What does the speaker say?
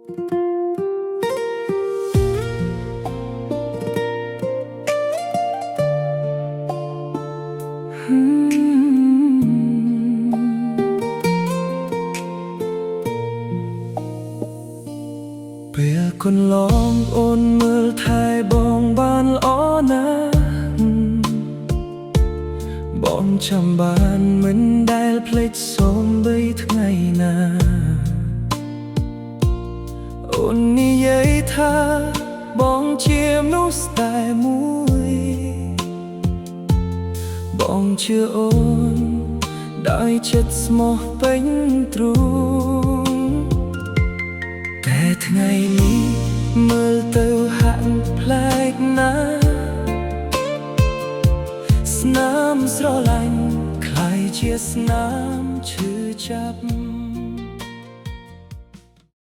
ពេលកន្លងអូនមើលថែបងបានល្អណាស់បងចាំបានមិនដែលភ្លេចសូម្បីថ្ងៃណាអូននិយាយថាបងជាមនុស្សតែមួយបងជឿអូនដោយចិត្តស្មោះពេញទ្រូងតែថ្ងៃនេះមើលទៅហាក់ប្លែកណាស់ស្នាមស្រឡាញ់คล้ายជាស្នាមឈឺចាប់